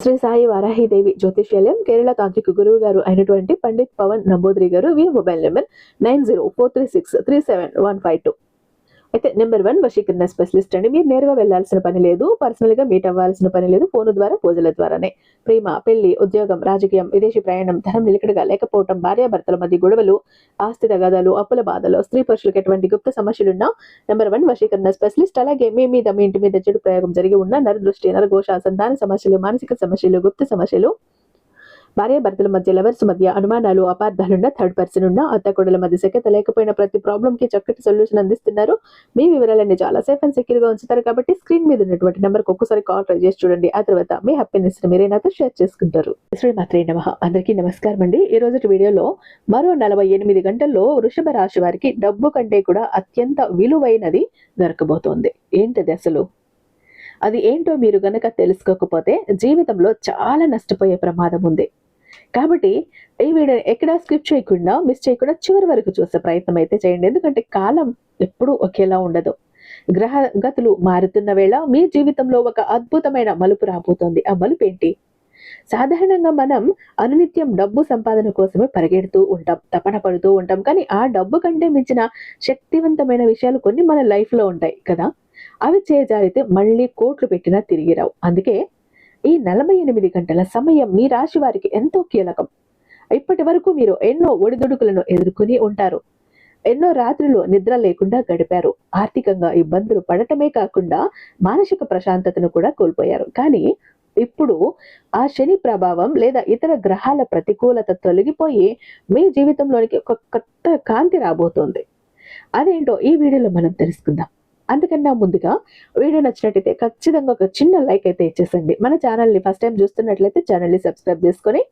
శ్రీ సాయి వారాహిదేవి జ్యోతిష్యాలయం కేరళ తాంత్రిక గురువు గారు అయినటువంటి పండిత్ పవన్ నంబూద్రి గారు. వీరి మొబైల్ నెంబర్ 9043637152. అయితే నెంబర్ 1 వశీకరణ స్పెషలిస్ట్ అండి. మీరు నేరుగా వెళ్లాల్సిన పని లేదు, పర్సనల్ గా మీట్ అవ్వాల్సిన పని లేదు. ఫోన్ ద్వారా, పూజల ద్వారానే ప్రేమ, పెళ్లి, ఉద్యోగం, రాజకీయం, విదేశీ ప్రయాణం, ధనం నిలకడగా లేకపోవటం, భార్యాభర్తల మధ్య గొడవలు, ఆస్తి తగాదాలు, అప్పుల బాధలు, స్త్రీ పురుషులకు ఎటువంటి గుప్త సమస్యలున్నా నెంబర్ 1 వశీకరణ స్పెషలిస్ట్. అలాగే మీ మీద, మీ ఇంటి మీద చెడు ప్రయోగం జరిగి ఉన్న నరదృష్టి, నరఘోష, సంతాన సమస్యలు, మానసిక సమస్యలు, గుప్త సమస్యలు, భార్యాభర్తల మధ్య, లవర్స్ మధ్య అనుమానాలు, అపార్థాలున్న, థర్డ్ పర్సన్ ఉన్న, అత్తకొడల మధ్య సఖ్యత లేకపోయిన ప్రతి ప్రాబ్లం కి చక్కటి సొల్యూషన్ అందిస్తున్నారు. మీ వివరాలన్నీ చాలా సేఫ్ అండ్ సెక్యూర్ గా ఉంచుతారు కాబట్టి స్క్రీన్ మీద ఉన్నటువంటి నెంబర్ కు ఒక్కసారి కాల్ ట్రై చేసి చూడండి. ఆ తర్వాత మీ హ్యాపీనెస్ మీరే నాతో షేర్ చేసుకుంటారు. శ్రీమాత్రే నమః. అందరికీ నమస్కారం అండి. ఈ రోజు వీడియోలో మరో 48 గంటల్లో వృషభ రాశి వారికి డబ్బు కంటే కూడా అత్యంత విలువైనది దొరకబోతోంది. ఏంటది అసలు? అది ఏంటో మీరు గనక తెలుసుకోకపోతే జీవితంలో చాలా నష్టపోయే ప్రమాదం ఉంది. కాబట్టి ఈ వీడియోని ఎక్కడా స్కిప్ చేయకుండా, మిస్ చేయకుండా చివరి వరకు చూసే ప్రయత్నం అయితే చేయండి. ఎందుకంటే కాలం ఎప్పుడూ ఒకేలా ఉండదు. గ్రహ గతులు మారుతున్న వేళ మీ జీవితంలో ఒక అద్భుతమైన మలుపు రాబోతోంది. ఆ మలుపు ఏంటి? సాధారణంగా మనం అనునిత్యం డబ్బు సంపాదన కోసమే పరిగెడుతూ ఉంటాం, తపన పడుతూ ఉంటాం. కానీ ఆ డబ్బు కంటే మించిన శక్తివంతమైన విషయాలు కొన్ని మన లైఫ్ లో ఉంటాయి కదా. అవి చేజారితే మళ్ళీ కోట్లు పెట్టినా తిరిగి రావు. అందుకే ఈ 48 గంటల సమయం మీ రాశి వారికి ఎంతో కీలకం. ఇప్పటి వరకు మీరు ఎన్నో ఒడిదుడుకులను ఎదుర్కొని ఉంటారు. ఎన్నో రాత్రులు నిద్ర లేకుండా గడిపారు. ఆర్థికంగా ఇబ్బందులు పడటమే కాకుండా మానసిక ప్రశాంతతను కూడా కోల్పోయారు. కానీ ఇప్పుడు ఆ శని ప్రభావం లేదా ఇతర గ్రహాల ప్రతికూలత తొలగిపోయి మీ జీవితంలోనికి ఒక కొత్త కాంతి రాబోతోంది. అదేంటో ఈ వీడియోలో మనం తెలుసుకుందాం. అందుకన్నా ముందుగా వీడియో నచ్చినట్టయితే ఖచ్చితంగా ఒక చిన్న లైక్ అయితే ఇచ్చేసండి. మన ఛానల్ని ఫస్ట్ టైం చూస్తున్నట్లయితే ఛానల్ని సబ్స్క్రైబ్ చేసుకొని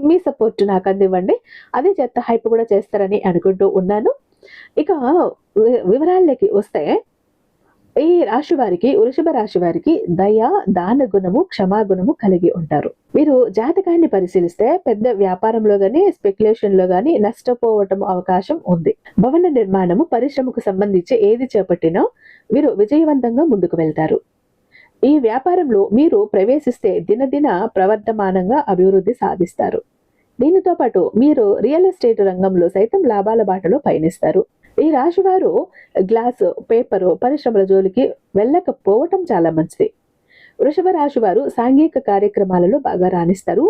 మీ సపోర్ట్ నాకు అందివ్వండి. అదే చేత హైప్ కూడా చేస్తారని అనుకుంటూ ఉన్నాను. ఇక వివరాల్లోకి వస్తే, ఈ రాశి వారికి, వృషభ రాశి వారికి దయ, దాన గుణము, క్షమాగుణము కలిగి ఉంటారు. మీరు జాతకాన్ని పరిశీలిస్తే పెద్ద వ్యాపారంలో గానీ, స్పెక్యులేషన్ లో గానీ నష్టపోవటం అవకాశం ఉంది. భవన నిర్మాణము, పరిశ్రమకు సంబంధించి ఏది చేపట్టినా మీరు విజయవంతంగా ముందుకు వెళ్తారు. ఈ వ్యాపారంలో మీరు ప్రవేశిస్తే దినదిన ప్రవర్ధమానంగా అభివృద్ధి సాధిస్తారు. దీనితో పాటు మీరు రియల్ ఎస్టేట్ రంగంలో సైతం లాభాల బాటలో పయనిస్తారు. ఈ రాశి వారు గ్లాసు, పేపరు, పరిశ్రమల జోలికి వెళ్ళకపోవటం చాలా మంచిది. వృషభ రాశి వారు సాంఘిక కార్యక్రమాలలో బాగా రాణిస్తారు.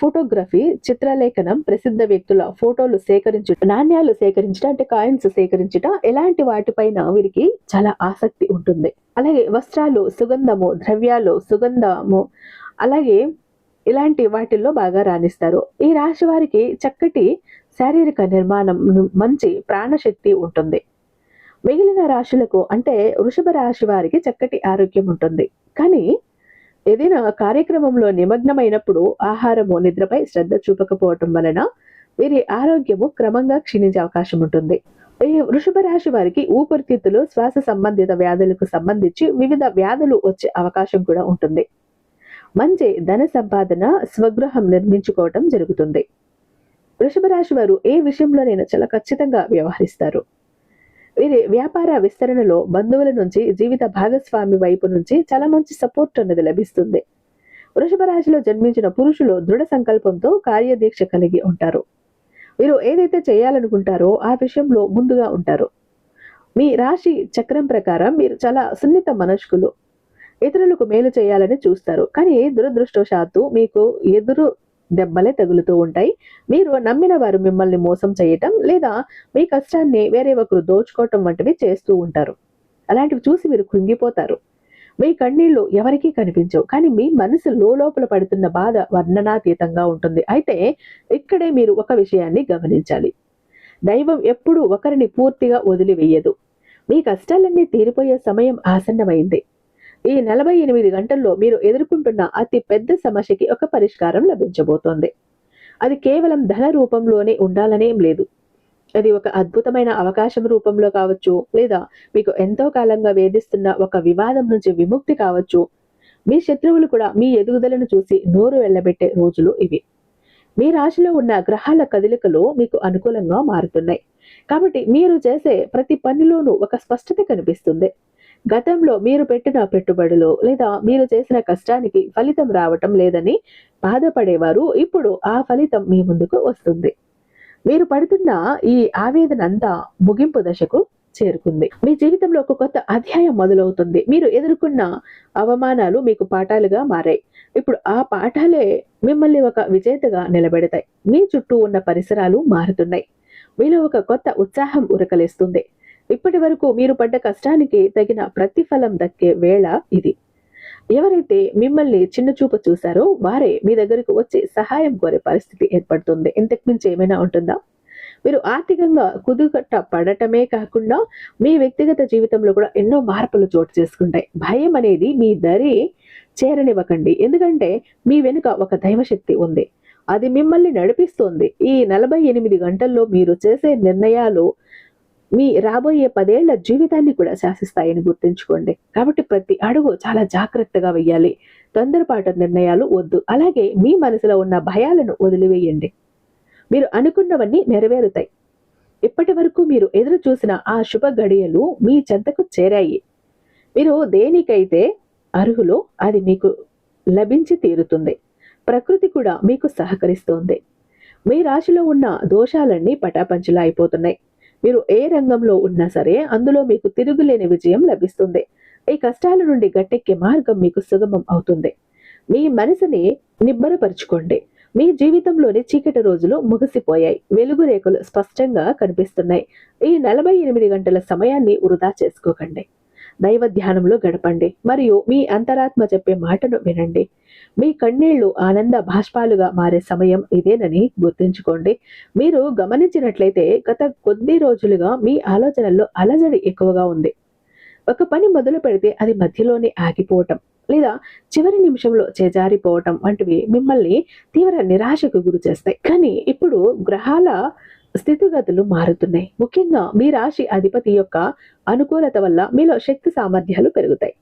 ఫోటోగ్రఫీ, చిత్రలేఖనం, ప్రసిద్ధ వ్యక్తుల ఫోటోలు సేకరించడం, నాణ్యాలు సేకరించడం, అంటే కాయిన్స్ సేకరించడం, ఇలాంటి వాటిపైన వీరికి చాలా ఆసక్తి ఉంటుంది. అలాగే వస్త్రాలు, సుగంధము, ద్రవ్యాలు, సుగంధము, అలాగే ఇలాంటి వాటిల్లో బాగా రాణిస్తారు. ఈ రాశి వారికి చక్కటి శారీరక నిర్మాణం, మంచి ప్రాణశక్తి ఉంటుంది. మిగిలిన రాశులకు అంటే వృషభ రాశి వారికి చక్కటి ఆరోగ్యం ఉంటుంది. కానీ ఏదైనా కార్యక్రమంలో నిమగ్నమైనప్పుడు ఆహారము, నిద్రపై శ్రద్ధ చూపకపోవటం వలన వీరి ఆరోగ్యము క్రమంగా క్షీణించే అవకాశం ఉంటుంది. ఈ వృషభ రాశి వారికి ఊపిరితిత్తులు, శ్వాస సంబంధిత వ్యాధులకు సంబంధించి వివిధ వ్యాధులు వచ్చే అవకాశం కూడా ఉంటుంది. మంచి ధన సంపాదన, స్వగృహం నిర్మించుకోవటం జరుగుతుంది. వృషభ రాశి వారు ఏ విషయంలోనైనా చాలా ఖచ్చితంగా వ్యవహరిస్తారు. వీరి వ్యాపార విస్తరణలో బంధువుల నుంచి, జీవిత భాగస్వామి వైపు నుంచి చాలా మంచి సపోర్ట్ అన్నది లభిస్తుంది. వృషభ రాశిలో జన్మించిన పురుషులు దృఢ సంకల్పంతో కార్యదీక్ష కలిగి ఉంటారు. వీరు ఏదైతే చేయాలనుకుంటారో ఆ విషయంలో ముందుగా ఉంటారు. మీ రాశి చక్రం ప్రకారం మీరు చాలా సున్నిత మనస్కులు. ఇతరులకు మేలు చేయాలని చూస్తారు. కానీ దురదృష్టవశాత్తు మీకు ఎదురు దెబ్బలే తగులుతూ ఉంటాయి. మీరు నమ్మిన వారు మిమ్మల్ని మోసం చేయటం, లేదా మీ కష్టాన్ని వేరే ఒకరు దోచుకోవటం వంటివి చేస్తూ ఉంటారు. అలాంటివి చూసి మీరు కృంగిపోతారు. మీ కన్నీళ్లు ఎవరికీ కనిపించవు. కానీ మీ మనసు లోపల పడుతున్న బాధ వర్ణనాతీతంగా ఉంటుంది. అయితే ఇక్కడే మీరు ఒక విషయాన్ని గమనించాలి. దైవం ఎప్పుడూ ఒకరిని పూర్తిగా వదిలివేయదు. మీ కష్టాలన్నీ తీరిపోయే సమయం ఆసన్నమైంది. ఈ 48 గంటల్లో మీరు ఎదుర్కొంటున్న అతి పెద్ద సమస్యకి ఒక పరిష్కారం లభించబోతోంది. అది కేవలం ధన రూపంలోనే ఉండాలనేం లేదు. అది ఒక అద్భుతమైన అవకాశం రూపంలో కావచ్చు, లేదా మీకు ఎంతో కాలంగా వేధిస్తున్న ఒక వివాదం నుంచి విముక్తి కావచ్చు. మీ శత్రువులు కూడా మీ ఎదుగుదలను చూసి నోరు వెళ్ళబెట్టే రోజులు ఇవి. మీ రాశిలో ఉన్న గ్రహాల కదలికలు మీకు అనుకూలంగా మారుతున్నాయి. కాబట్టి మీరు చేసే ప్రతి పనిలోనూ ఒక స్పష్టత కనిపిస్తుంది. గతంలో మీరు పెట్టిన పెట్టుబడులు లేదా మీరు చేసిన కష్టానికి ఫలితం రావటం లేదని బాధపడేవారు ఇప్పుడు ఆ ఫలితం మీ ముందుకు వస్తుంది. మీరు పడుతున్న ఈ ఆవేదన అంతా ముగింపు దశకు చేరుకుంది. మీ జీవితంలో ఒక కొత్త అధ్యాయం మొదలవుతుంది. మీరు ఎదుర్కొన్న అవమానాలు మీకు పాఠాలుగా మారాయి. ఇప్పుడు ఆ పాఠాలే మిమ్మల్ని ఒక విజేతగా నిలబెడతాయి. మీ చుట్టూ ఉన్న పరిసరాలు మారుతున్నాయి. మీలో ఒక కొత్త ఉత్సాహం ఉరకలేస్తుంది. ఇప్పటి వరకు మీరు పడ్డ కష్టానికి తగిన ప్రతిఫలం దక్కే వేళ ఇది. ఎవరైతే మిమ్మల్ని చిన్నచూపు చూశారో వారే మీ దగ్గరకు వచ్చి సహాయం కోరే పరిస్థితి ఏర్పడుతుంది. ఇంతకు మించి ఏమైనా ఉంటుందా? మీరు ఆర్థికంగా కుదుకట్ట పడటమే కాకుండా మీ వ్యక్తిగత జీవితంలో కూడా ఎన్నో మార్పులు చోటు చేసుకుంటాయి. భయం అనేది మీ దరి చేరనివ్వకండి. ఎందుకంటే మీ వెనుక ఒక దైవశక్తి ఉంది. అది మిమ్మల్ని నడిపిస్తోంది. ఈ 48 గంటల్లో మీరు చేసే నిర్ణయాలు మీ రాబోయే 10 ఏళ్ల జీవితాన్ని కూడా శాసిస్తాయని గుర్తుంచుకోండి. కాబట్టి ప్రతి అడుగు చాలా జాగ్రత్తగా వెయ్యాలి. తొందరపాటు నిర్ణయాలు వద్దు. అలాగే మీ మనసులో ఉన్న భయాలను వదిలివేయండి. మీరు అనుకున్నవన్నీ నెరవేరుతాయి. ఇప్పటి వరకు మీరు ఎదురు చూసిన ఆ శుభ గడియలు మీ చెంతకు చేరాయి. మీరు దేనికైతే అర్హులో అది మీకు లభించి తీరుతుంది. ప్రకృతి కూడా మీకు సహకరిస్తోంది. మీ రాశిలో ఉన్న దోషాలన్నీ పటాపంచలా అయిపోతున్నాయి. మీరు ఏ రంగంలో ఉన్నా సరే అందులో మీకు తిరుగులేని విజయం లభిస్తుంది. ఈ కష్టాల నుండి గట్టెక్కే మార్గం మీకు సుగమం అవుతుంది. మీ మనసుని నిబ్బరపరుచుకోండి. మీ జీవితంలోని చీకటి రోజులు ముగిసిపోయాయి. వెలుగు రేఖలు స్పష్టంగా కనిపిస్తున్నాయి. ఈ 48 గంటల సమయాన్ని వృధా చేసుకోకండి. దైవ ధ్యానంలో గడపండి మరియు మీ అంతరాత్మ చెప్పే మాటను వినండి. మీ కన్నీళ్లు ఆనంద బాష్పాలుగా మారే సమయం ఇదేనని గుర్తుంచుకోండి. మీరు గమనించినట్లయితే గత కొద్ది రోజులుగా మీ ఆలోచనల్లో అలజడి ఎక్కువగా ఉంది. ఒక పని మొదలు పెడితే అది మధ్యలోనే ఆగిపోవటం లేదా చివరి నిమిషంలో చేజారిపోవటం వంటివి మిమ్మల్ని తీవ్ర నిరాశకు గురి చేస్తాయి. కానీ ఇప్పుడు గ్రహాల స్థితిగతులు మారుతున్నాయి. ముఖ్యంగా మీ రాశి అధిపతి యొక్క అనుకూలత వల్ల మీలో శక్తి సామర్థ్యాలు పెరుగుతాయి.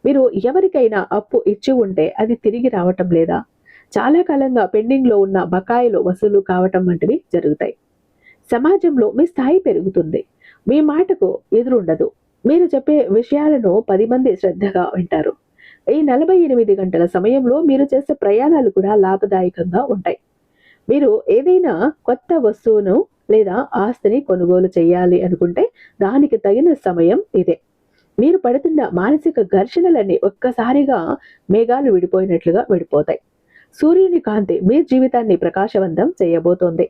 మీరు ఎవరికైనా అప్పు ఇచ్చి ఉంటే అది తిరిగి రావటం లేదా చాలా కాలంగా పెండింగ్ లో ఉన్న బకాయిలు వసూలు కావటం వంటివి జరుగుతాయి. సమాజంలో మీ స్థాయి పెరుగుతుంది. మీ మాటకు ఎదురుండదు. మీరు చెప్పే విషయాలను 10 మంది శ్రద్ధగా వింటారు. ఈ 48 గంటల సమయంలో మీరు చేసే ప్రయాణాలు కూడా లాభదాయకంగా ఉంటాయి. మీరు ఏదైనా కొత్త వస్తువును లేదా ఆస్తిని కొనుగోలు చేయాలి అనుకుంటే దానికి తగిన సమయం ఇదే. మీరు పడుతున్న మానసిక ఘర్షణలన్నీ ఒక్కసారిగా మేఘాలు విడిపోయినట్లుగా విడిపోతాయి. సూర్యుని కాంతి మీ జీవితాన్ని ప్రకాశవంతం చేయబోతోంది.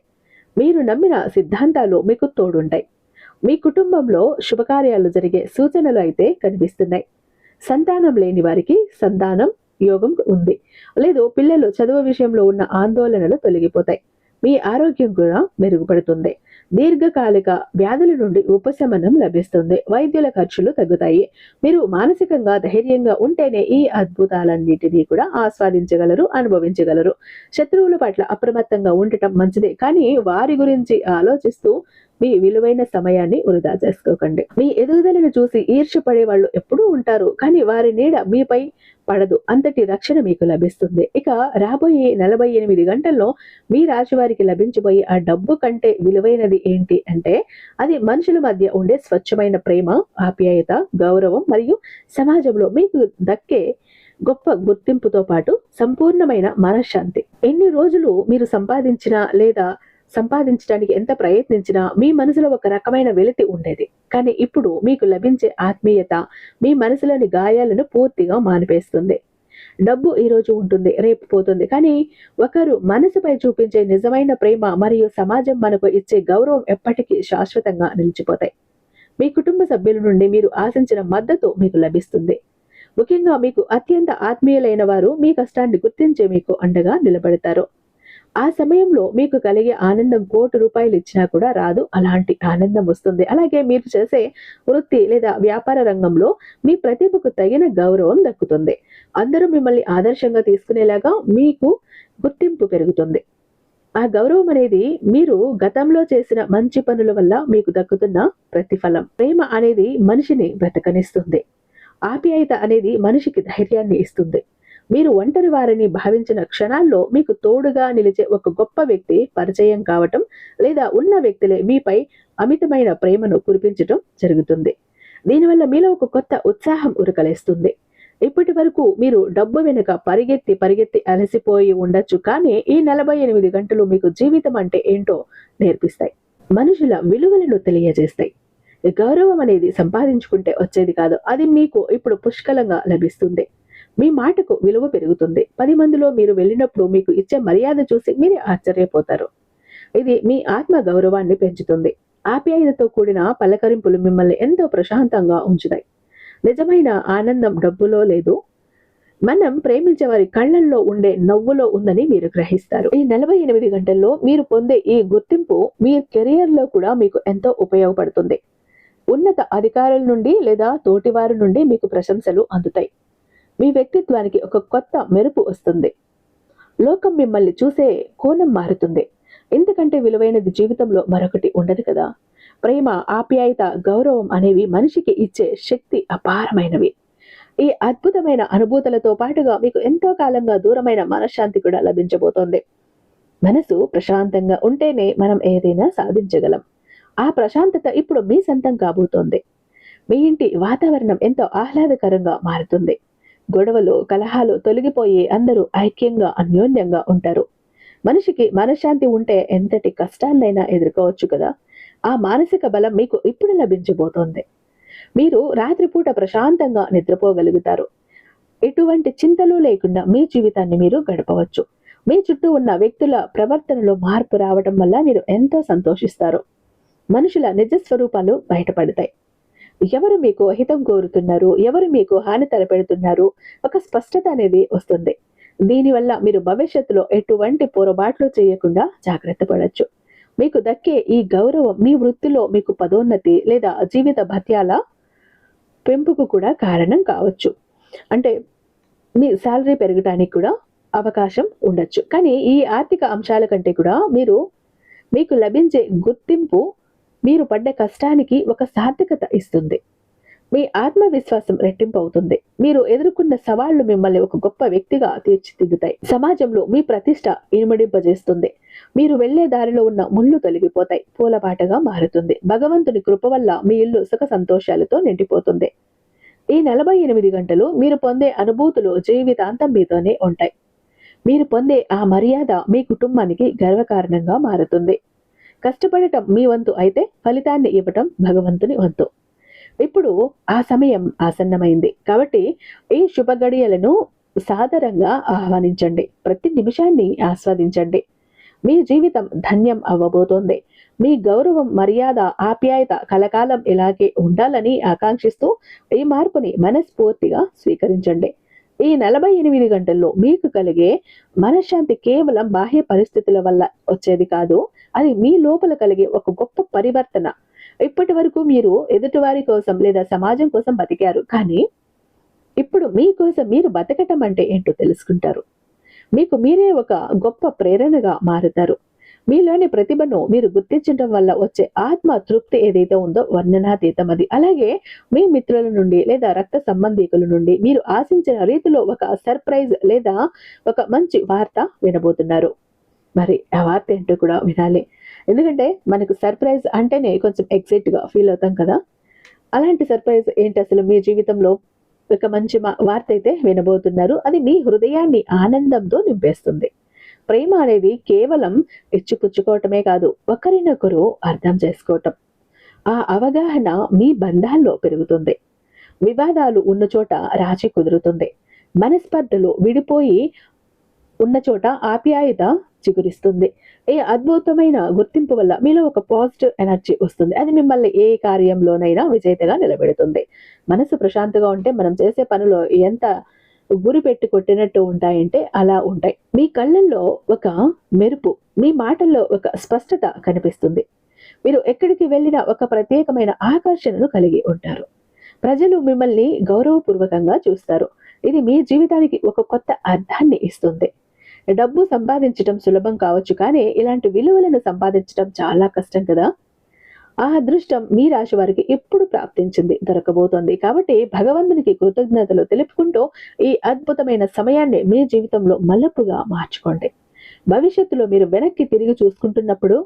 మీరు నమ్మిన సిద్ధాంతాలు మీకు తోడుంటాయి. మీ కుటుంబంలో శుభకార్యాలు జరిగే సూచనలు అయితే కనిపిస్తున్నాయి. సంతానం లేని వారికి సంతానం యోగం ఉంది. లేదు పిల్లలు చదువు విషయంలో ఉన్న ఆందోళనలు తొలగిపోతాయి. మీ ఆరోగ్యం కూడా మెరుగుపడుతుంది. దీర్ఘకాలిక వ్యాధుల నుండి ఉపశమనం లభిస్తుంది. వైద్యుల ఖర్చులు తగ్గుతాయి. మీరు మానసికంగా ధైర్యంగా ఉంటేనే ఈ అద్భుతాలన్నిటినీ కూడా ఆస్వాదించగలరు, అనుభవించగలరు. శత్రువుల పట్ల అప్రమత్తంగా ఉండటం మంచిదే, కానీ వారి గురించి ఆలోచిస్తూ మీ విలువైన సమయాన్ని వృధా చేసుకోకండి. మీ ఎదుగుదలను చూసి ఈర్ష్యపడే వాళ్ళు ఎప్పుడూ ఉంటారు, కానీ వారి నీడ మీపై పడదు. అంతటి రక్షణ మీకు లభిస్తుంది. ఇక రాబోయే 48 గంటల్లో మీ రాశి వారికి లభించబోయే ఆ డబ్బు కంటే విలువైనది ఏంటి అంటే అది మనుషుల మధ్య ఉండే స్వచ్ఛమైన ప్రేమ, ఆప్యాయత, గౌరవం మరియు సమాజంలో మీకు దక్కే గొప్ప గుర్తింపుతో పాటు సంపూర్ణమైన మనశ్శాంతి. ఎన్ని రోజులు మీరు సంపాదించినా లేదా సంపాదించడానికి ఎంత ప్రయత్నించినా మీ మనసులో ఒక రకమైన వెలితి ఉండేది. కానీ ఇప్పుడు మీకు లభించే ఆత్మీయత మీ మనసులోని గాయాలను పూర్తిగా మానిపేస్తుంది. డబ్బు ఈ రోజు ఉంటుంది, రేపు పోతుంది, కానీ ఒకరు మనసుపై చూపించే నిజమైన ప్రేమ మరియు సమాజం మనకు ఇచ్చే గౌరవం ఎప్పటికీ శాశ్వతంగా నిలిచిపోతాయి. మీ కుటుంబ సభ్యుల నుండి మీరు ఆశించిన మద్దతు మీకు లభిస్తుంది. ముఖ్యంగా మీకు అత్యంత ఆత్మీయులైన వారు మీ కష్టాన్ని గుర్తించే మీకు అండగా నిలబడతారు. ఆ సమయంలో మీకు కలిగే ఆనందం ₹1,00,00,000 ఇచ్చినా కూడా రాదు. అలాంటి ఆనందం వస్తుంది. అలాగే మీరు చేసే వృత్తి లేదా వ్యాపార రంగంలో మీ ప్రతిభకు తగిన గౌరవం దక్కుతుంది. అందరూ మిమ్మల్ని ఆదర్శంగా తీసుకునేలాగా మీకు గుర్తింపు పెరుగుతుంది. ఆ గౌరవం అనేది మీరు గతంలో చేసిన మంచి పనుల వల్ల మీకు దక్కుతున్న ప్రతిఫలం. ప్రేమ అనేది మనిషిని బ్రతకనిస్తుంది. ఆప్యాయత అనేది మనిషికి ధైర్యాన్ని ఇస్తుంది. మీరు ఒంటరి వారిని భావించిన క్షణాల్లో మీకు తోడుగా నిలిచే ఒక గొప్ప వ్యక్తి పరిచయం కావటం లేదా ఉన్న వ్యక్తులే మీపై అమితమైన ప్రేమను కురిపించటం జరుగుతుంది. దీనివల్ల మీలో ఒక కొత్త ఉత్సాహం ఉరకలేస్తుంది. ఇప్పటి వరకు మీరు డబ్బు వెనుక పరిగెత్తి పరిగెత్తి అలసిపోయి ఉండొచ్చు, కానీ ఈ 48 గంటలు మీకు జీవితం అంటే ఏంటో నేర్పిస్తాయి. మనుషుల విలువలను తెలియజేస్తాయి. గౌరవం అనేది సంపాదించుకుంటే వచ్చేది కాదు, అది మీకు ఇప్పుడు పుష్కలంగా లభిస్తుంది. మీ మాటకు విలువ పెరుగుతుంది. 10 మందిలో మీరు వెళ్ళినప్పుడు మీకు ఇచ్చే మర్యాద చూసి మీరే ఆశ్చర్యపోతారు. ఇది మీ ఆత్మ గౌరవాన్ని పెంచుతుంది. ఆప్యాయతతో కూడిన పలకరింపులు మిమ్మల్ని ఎంతో ప్రశాంతంగా ఉంచుతాయి. నిజమైన ఆనందం డబ్బులో లేదు, మనం ప్రేమించే వారి కళ్ళల్లో ఉండే నవ్వులో ఉందని మీరు గ్రహిస్తారు. ఈ 48 గంటల్లో మీరు పొందే ఈ గుర్తింపు మీ కెరియర్ లో కూడా మీకు ఎంతో ఉపయోగపడుతుంది. ఉన్నత అధికారుల నుండి లేదా తోటివారి నుండి మీకు ప్రశంసలు అందుతాయి. మీ వ్యక్తిత్వానికి ఒక కొత్త మెరుపు వస్తుంది. లోకం మిమ్మల్ని చూసే కోణం మారుతుంది. ఇంతకంటే విలువైనది జీవితంలో మరొకటి ఉండదు కదా. ప్రేమ, ఆప్యాయత, గౌరవం అనేవి మనిషికి ఇచ్చే శక్తి అపారమైనవి. ఈ అద్భుతమైన అనుభూతులతో పాటుగా మీకు ఎంతో కాలంగా దూరమైన మనశ్శాంతి కూడా లభించబోతోంది. మనసు ప్రశాంతంగా ఉంటేనే మనం ఏదైనా సాధించగలం. ఆ ప్రశాంతత ఇప్పుడు మీ సొంతం కాబోతోంది. మీ ఇంటి వాతావరణం ఎంతో ఆహ్లాదకరంగా మారుతుంది. గొడవలు, కలహాలు తొలగిపోయి అందరూ ఐక్యంగా, అన్యోన్యంగా ఉంటారు. మనిషికి మనశ్శాంతి ఉంటే ఎంతటి కష్టాన్నైనా ఎదుర్కోవచ్చు కదా. ఆ మానసిక బలం మీకు ఇప్పుడు లభించబోతోంది. మీరు రాత్రిపూట ప్రశాంతంగా నిద్రపోగలుగుతారు. ఎటువంటి చింతలు లేకుండా మీ జీవితాన్ని మీరు గడపవచ్చు. మీ చుట్టూ ఉన్న వ్యక్తుల ప్రవర్తనలో మార్పు రావడం వల్ల మీరు ఎంతో సంతోషిస్తారు. మనుషుల నిజ స్వరూపాలు బయటపడతాయి. ఎవరు మీకు హితం కోరుతున్నారు, ఎవరు మీకు హాని తలపెడుతున్నారు, ఒక స్పష్టత అనేది వస్తుంది. దీనివల్ల మీరు భవిష్యత్తులో ఎటువంటి పొరపాట్లు చేయకుండా జాగ్రత్త పడవచ్చు. మీకు దక్కే ఈ గౌరవం మీ వృత్తిలో మీకు పదోన్నతి లేదా జీవిత భత్యాల పెంపుకు కూడా కారణం కావచ్చు. అంటే మీ శాలరీ పెరగడానికి కూడా అవకాశం ఉండొచ్చు. కానీ ఈ ఆర్థిక అంశాల కంటే కూడా మీకు లభించే గుర్తింపు మీరు పడ్డ కష్టానికి ఒక సార్థకత ఇస్తుంది. మీ ఆత్మవిశ్వాసం రెట్టింపు అవుతుంది. మీరు ఎదుర్కొన్న సవాళ్లు మిమ్మల్ని ఒక గొప్ప వ్యక్తిగా తీర్చిదిద్దుతాయి. సమాజంలో మీ ప్రతిష్ట ఇనుమడింపజేస్తుంది. మీరు వెళ్లే దారిలో ఉన్న ముళ్ళు తొలగిపోతాయి, పూలబాటగా మారుతుంది. భగవంతుని కృప వల్ల మీ ఇల్లు సుఖ సంతోషాలతో నిండిపోతుంది. ఈ 48 గంటలు మీరు పొందే అనుభూతులు జీవితాంతం మీతోనే ఉంటాయి. మీరు పొందే ఆ మర్యాద మీ కుటుంబానికి గర్వకారణంగా మారుతుంది. కష్టపడటం మీ వంతు అయితే ఫలితాన్ని ఇవ్వటం భగవంతుని వంతు. ఇప్పుడు ఆ సమయం ఆసన్నమైంది. కాబట్టి ఈ శుభ గడియలను సాదరంగా ఆహ్వానించండి. ప్రతి నిమిషాన్ని ఆస్వాదించండి. మీ జీవితం ధన్యం అవ్వబోతోంది. మీ గౌరవం, మర్యాద, ఆప్యాయత కలకాలం ఇలాగే ఉండాలని ఆకాంక్షిస్తూ ఈ మార్పుని మనస్ఫూర్తిగా స్వీకరించండి. ఈ 48 గంటల్లో మీకు కలిగే మనశ్శాంతి కేవలం బాహ్య పరిస్థితుల వల్ల వచ్చేది కాదు. అది మీ లోపల కలిగే ఒక గొప్ప పరివర్తన. ఇప్పటి వరకు మీరు ఎదుటివారి కోసం లేదా సమాజం కోసం బతికారు, కానీ ఇప్పుడు మీకోసం మీరు బతకటం అంటే ఏంటో తెలుసుకుంటారు. మీకు మీరే ఒక గొప్ప ప్రేరణగా మారుతారు. మీలోని ప్రతిభను మీరు గుర్తించడం వల్ల వచ్చే ఆత్మ తృప్తి ఏదైతే ఉందో వర్ణనాతీతం అది. అలాగే మీ మిత్రుల నుండి లేదా రక్త సంబంధికుల నుండి మీరు ఆశించిన రీతిలో ఒక సర్ప్రైజ్ లేదా ఒక మంచి వార్త వినబోతున్నారు. మరి ఆ వార్త ఏంటో కూడా వినాలి. ఎందుకంటే మనకు సర్ప్రైజ్ అంటేనే కొంచెం ఎక్సైట్గా ఫీల్ అవుతాం కదా. అలాంటి సర్ప్రైజ్ ఏంటి అసలు? మీ జీవితంలో ఒక మంచి వార్త అయితే వినబోతున్నారు. అది మీ హృదయాన్ని ఆనందంతో నింపేస్తుంది. ప్రేమ అనేది కేవలం ఇచ్చిపుచ్చుకోవటమే కాదు, ఒకరినొకరు అర్థం చేసుకోవటం. ఆ అవగాహన మీ బంధాల్లో పెరుగుతుంది. వివాదాలు ఉన్న చోట రాజీ కుదురుతుంది. మనస్పర్ధలు విడిపోయి ఉన్న చోట ఆప్యాయత చిగురిస్తుంది. ఈ అద్భుతమైన గుర్తింపు వల్ల మీలో ఒక పాజిటివ్ ఎనర్జీ వస్తుంది. అది మిమ్మల్ని ఏ కార్యంలోనైనా విజేతగా నిలబెడుతుంది. మనసు ప్రశాంతంగా ఉంటే మనం చేసే పనులు ఎంత గురి పెట్టి కొట్టినట్టు ఉంటాయంటే అలా ఉంటాయి. మీ కళ్ళల్లో ఒక మెరుపు, మీ మాటల్లో ఒక స్పష్టత కనిపిస్తుంది. మీరు ఎక్కడికి వెళ్ళినా ఒక ప్రత్యేకమైన ఆకర్షణను కలిగి ఉంటారు. ప్రజలు మిమ్మల్ని గౌరవపూర్వకంగా చూస్తారు. ఇది మీ జీవితానికి ఒక కొత్త అర్థాన్ని ఇస్తుంది. డబ్బు సంపాదించడం సులభం కావచ్చు, కానీ ఇలాంటి విలువలను సంపాదించడం చాలా కష్టం కదా. ఆ అదృష్టం మీ రాశి వారికి ఎప్పుడు దొరకబోతోంది. కాబట్టి భగవంతునికి కృతజ్ఞతలు తెలుపుకుంటూ ఈ అద్భుతమైన సమయాన్ని మీ జీవితంలో మలుపుగా మార్చుకోండి. భవిష్యత్తులో మీరు వెనక్కి తిరిగి చూసుకుంటున్నప్పుడు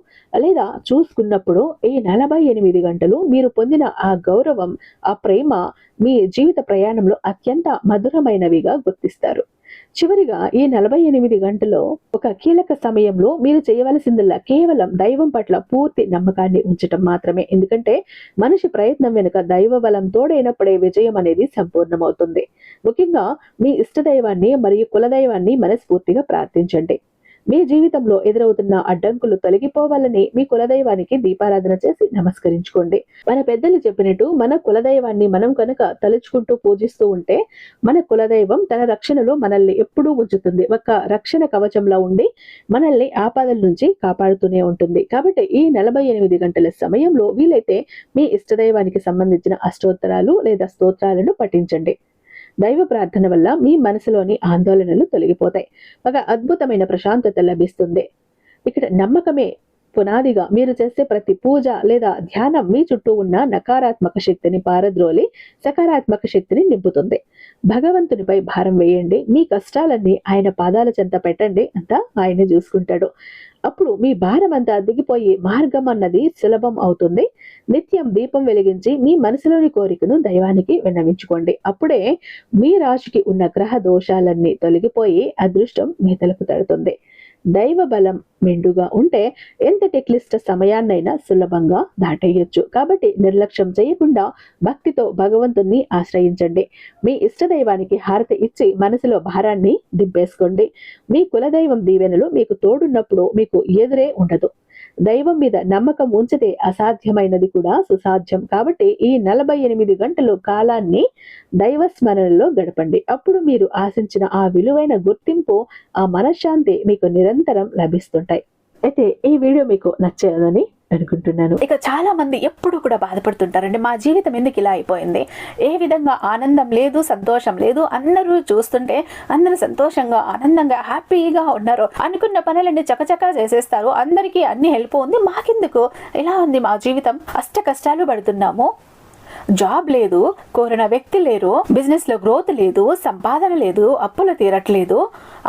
లేదా చూసుకున్నప్పుడు ఈ 48 గంటలు మీరు పొందిన ఆ గౌరవం, ఆ ప్రేమ మీ జీవిత ప్రయాణంలో అత్యంత మధురమైనవిగా గుర్తిస్తారు. చివరిగా ఈ 48 గంటలో ఒక కీలక సమయంలో మీరు చేయవలసిందల్లా కేవలం దైవం పట్ల పూర్తి నమ్మకాన్ని ఉంచటం మాత్రమే. ఎందుకంటే మనిషి ప్రయత్నం వెనుక దైవ బలం తోడైనప్పుడే విజయం అనేది సంపూర్ణమవుతుంది. ముఖ్యంగా మీ ఇష్టదైవాన్ని మరియు కులదైవాన్ని మనస్ఫూర్తిగా ప్రార్థించండి. మీ జీవితంలో ఎదురవుతున్న అడ్డంకులు తొలగిపోవాలని మీ కులదైవానికి దీపారాధన చేసి నమస్కరించుకోండి. మన పెద్దలు చెప్పినట్టు మన కులదైవాన్ని మనం కనుక తలుచుకుంటూ పూజిస్తూ ఉంటే మన కులదైవం తన రక్షణలో మనల్ని ఎప్పుడూ ఉంచుతుంది. ఒక రక్షణ కవచంలో ఉండి మనల్ని ఆపదల నుంచి కాపాడుతూనే ఉంటుంది. కాబట్టి ఈ 48 గంటల సమయంలో వీలైతే మీ ఇష్టదైవానికి సంబంధించిన అష్టోత్తరాలు లేదా స్తోత్రాలను పఠించండి. దైవ ప్రార్థన వల్ల మీ మనసులోని ఆందోళనలు తొలగిపోతాయి. ఒక అద్భుతమైన ప్రశాంతత లభిస్తుంది. ఇక్కడ నమ్మకమే పునాదిగా మీరు చేసే ప్రతి పూజ లేదా ధ్యానం మీ చుట్టూ ఉన్న నకారాత్మక శక్తిని పారద్రోలి సకారాత్మక శక్తిని నింపుతుంది. భగవంతునిపై భారం వేయండి. మీ కష్టాలన్నీ ఆయన పాదాల చెంత పెట్టండి, అంతా ఆయన చూసుకుంటాడు. అప్పుడు మీ భారం అంతా దిగిపోయి మార్గం అన్నది సులభం అవుతుంది. నిత్యం దీపం వెలిగించి మీ మనసులోని కోరికను దైవానికి విన్నవించుకోండి. అప్పుడే మీ రాశికి ఉన్న గ్రహ దోషాలన్నీ తొలగిపోయి అదృష్టం మీ తలుపు తడుతుంది. దైవ బలం మెండుగా ఉంటే ఎంతటి క్లిష్ట సమయాన్నైనా సులభంగా దాటేయొచ్చు. కాబట్టి నిర్లక్ష్యం చేయకుండా భక్తితో భగవంతుణ్ణి ఆశ్రయించండి. మీ ఇష్టదైవానికి హారతి ఇచ్చి మనసులో భారాన్ని దింపేసుకోండి. మీ కులదైవం దీవెనలు మీకు తోడున్నప్పుడు మీకు ఎదురే ఉండదు. దైవం మీద నమ్మకం ఉంచితే అసాధ్యమైనది కూడా సుసాధ్యం. కాబట్టి ఈ 48 గంటలు కాలాన్ని దైవ స్మరణలో గడపండి. అప్పుడు మీరు ఆశించిన ఆ విలువైన గుర్తింపు, ఆ మనశ్శాంతి మీకు నిరంతరం లభిస్తుంటాయి. అయితే ఈ వీడియో మీకు నచ్చేదని అనుకుంటున్నాను. ఇక చాలా మంది ఎప్పుడు కూడా బాధపడుతుంటారండి, మా జీవితం ఎందుకు ఇలా అయిపోయింది, ఏ విధంగా ఆనందం లేదు, సంతోషం లేదు, అందరూ చూస్తుంటే అందరూ సంతోషంగా ఆనందంగా హ్యాపీగా ఉన్నారు, అనుకున్న పనులన్నీ చకచకా చేసేస్తారు, అందరికీ అన్ని హెల్ప్ ఉంది, మాకెందుకు ఇలా ఉంది మా జీవితం, అష్ట కష్టాలు పడుతున్నాము, జాబ్ లేదు, కోరిన వ్యక్తి లేరు, బిజినెస్ లో గ్రోత్ లేదు, సంపాదన లేదు, అప్పులు తీరట్లేదు,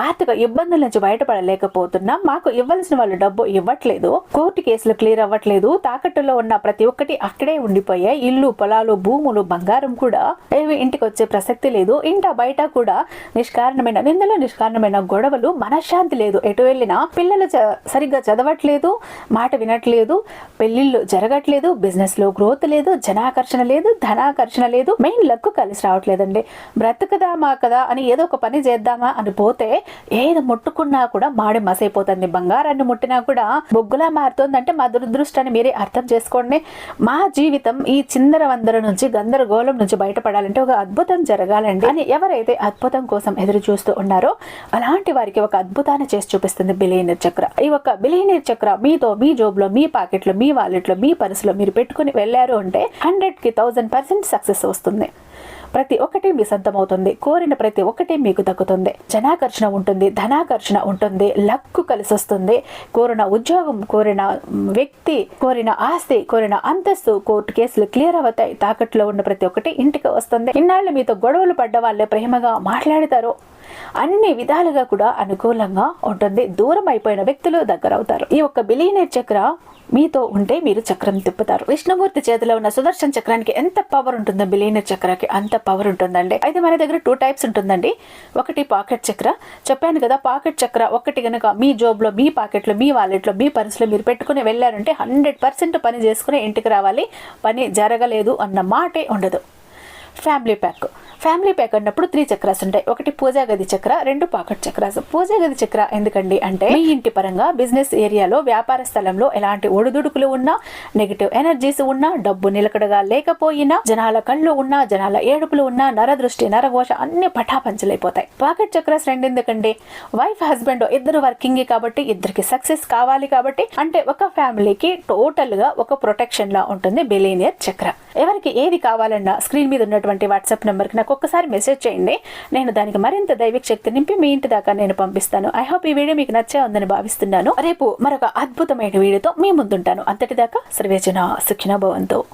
ఆర్థిక ఇబ్బందుల నుంచి బయటపడలేకపోతున్నాం, మాకు ఇవ్వాల్సిన వాళ్ళు డబ్బు ఇవ్వట్లేదు, కోర్టు కేసులు క్లియర్ అవ్వట్లేదు, తాకట్టులో ఉన్న ప్రతి ఒక్కటి అక్కడే ఉండిపోయాయి, ఇల్లు పొలాలు భూములు బంగారం కూడా ఏవి ఇంటికి వచ్చే ప్రసక్తి లేదు, ఇంట బయట కూడా నిష్కారణమైన నిందలు, నిష్కారణమైన గొడవలు, మనశ్శాంతి లేదు, ఎటు వెళ్ళినా పిల్లలు సరిగ్గా చదవట్లేదు, మాట వినట్లేదు, పెళ్లిళ్ళు జరగట్లేదు, బిజినెస్ లో గ్రోత్ లేదు, జనాకర్షణ లేదు, ధనాకర్షణ లేదు, మెయిన్ లక్ కలిసి రావట్లేదండి. బ్రతుకుదామా కదా అని ఏదో ఒక పని చేద్దామా అని పోతే ఏది ముట్టుకున్నా కూడా మాడి మసైపోతుంది, బంగారాన్ని ముట్టినా కూడా బొగ్గులా మారుతుందంటే మా దురదృష్టాన్ని మీరే అర్థం చేసుకోండి. మా జీవితం ఈ చిందరవందర నుంచి గందరగోళం నుంచి బయటపడాలంటే ఒక అద్భుతం జరగాలండి అని ఎవరైతే అద్భుతం కోసం ఎదురు చూస్తూ ఉన్నారో అలాంటి వారికి ఒక అద్భుతాన్ని చేసి చూపిస్తుంది బిలియనీర్ చక్ర. ఈ ఒక బిలియనీర్ చక్ర మీతో మీ జోబులో, మీ పాకెట్లో, మీ వాలెట్లో, మీ పర్సులో మీరు పెట్టుకుని వెళ్ళారు అంటే 100కి 1000% సక్సెస్ వస్తుంది. ప్రతి ఒక్కటి మీ సొంతం అవుతుంది, కోరిన ప్రతి ఒక్కటి మీకు దక్కుతుంది, జనాకర్షణ ఉంటుంది, ధనాకర్షణ ఉంటుంది, లక్కు కలిసి వస్తుంది, కోరిన ఉద్యోగం, కోరిన వ్యక్తి, కోరిన ఆస్తి, కోరిన అంతస్తు, కోర్టు కేసులు క్లియర్ అవుతాయి, తాకట్లో ఉన్న ప్రతి ఒక్కటి ఇంటికి వస్తుంది. ఇన్నాళ్ళు మీతో గొడవలు పడ్డ వాళ్ళే ప్రేమగా మాట్లాడతారు, అన్ని విధాలుగా కూడా అనుకూలంగా ఉంటుంది, దూరం అయిపోయిన వ్యక్తులు దగ్గర అవుతారు. ఈ ఒక్క బిలియనీర్ చక్ర మీతో ఉంటే మీరు చక్రం తిప్పుతారు. విష్ణుమూర్తి చేతిలో ఉన్న సుదర్శన చక్రానికి ఎంత పవర్ ఉంటుందో బిలియనీర్ చక్రకి అంత పవర్ ఉంటుందండి. అయితే మన దగ్గర 2 టైప్స్ ఉంటుందండి. ఒకటి పాకెట్ చక్ర, చెప్పాను కదా, పాకెట్ చక్ర ఒకటి కనుక మీ జోబులో, మీ పాకెట్లో, మీ వాలెట్లో, మీ పర్సులో మీరు పెట్టుకుని వెళ్ళారంటే 100% పని చేసుకుని ఇంటికి రావాలి, పని జరగలేదు అన్న మాటే ఉండదు. ఫ్యామిలీ ప్యాక్ అన్నప్పుడు 3 చక్రాస్ ఉంటాయి. ఒకటి పూజా గది చక్ర, 2 పాకెట్ చక్రాస్. పూజా గది చక్ర ఎందుకండి అంటే మీ ఇంటి పరంగా, బిజినెస్ ఏరియాలో, వ్యాపార స్థలంలో ఎలాంటి ఒడిదుడుకులు ఉన్నా, నెగిటివ్ ఎనర్జీస్ ఉన్నా, డబ్బు నిలకడగా లేకపోయినా, జనాల కళ్ళు ఉన్నా, జనాల ఏడుపులు ఉన్నా, నరదృష్టి, నరఘోష అన్ని పటాపంచలైపోతాయి. పాకెట్ చక్రాస్ 2 ఎందుకండి, వైఫ్ హస్బెండ్ ఇద్దరు వర్కింగ్ కాబట్టి, ఇద్దరికి సక్సెస్ కావాలి కాబట్టి, అంటే ఒక ఫ్యామిలీకి టోటల్ గా ఒక ప్రొటెక్షన్ లా ఉంటుంది బిలియనీర్ చక్ర. ఎవరికి ఏది కావాలన్నా స్క్రీన్ మీద ఉన్నటువంటి వాట్సాప్ నెంబర్ కి నాకు ఒక్కసారి మెసేజ్ చేయండి, నేను దానికి మరింత దైవిక శక్తి నింపి మీ ఇంటి దాకా నేను పంపిస్తాను. ఐ హోప్ ఈ వీడియో మీకు నచ్చే ఉందని భావిస్తున్నాను. రేపు మరొక అద్భుతమైన వీడియోతో మీ ముందుంటాను. అంతటిదాకా సర్వేజన సుఖినో భవంతు.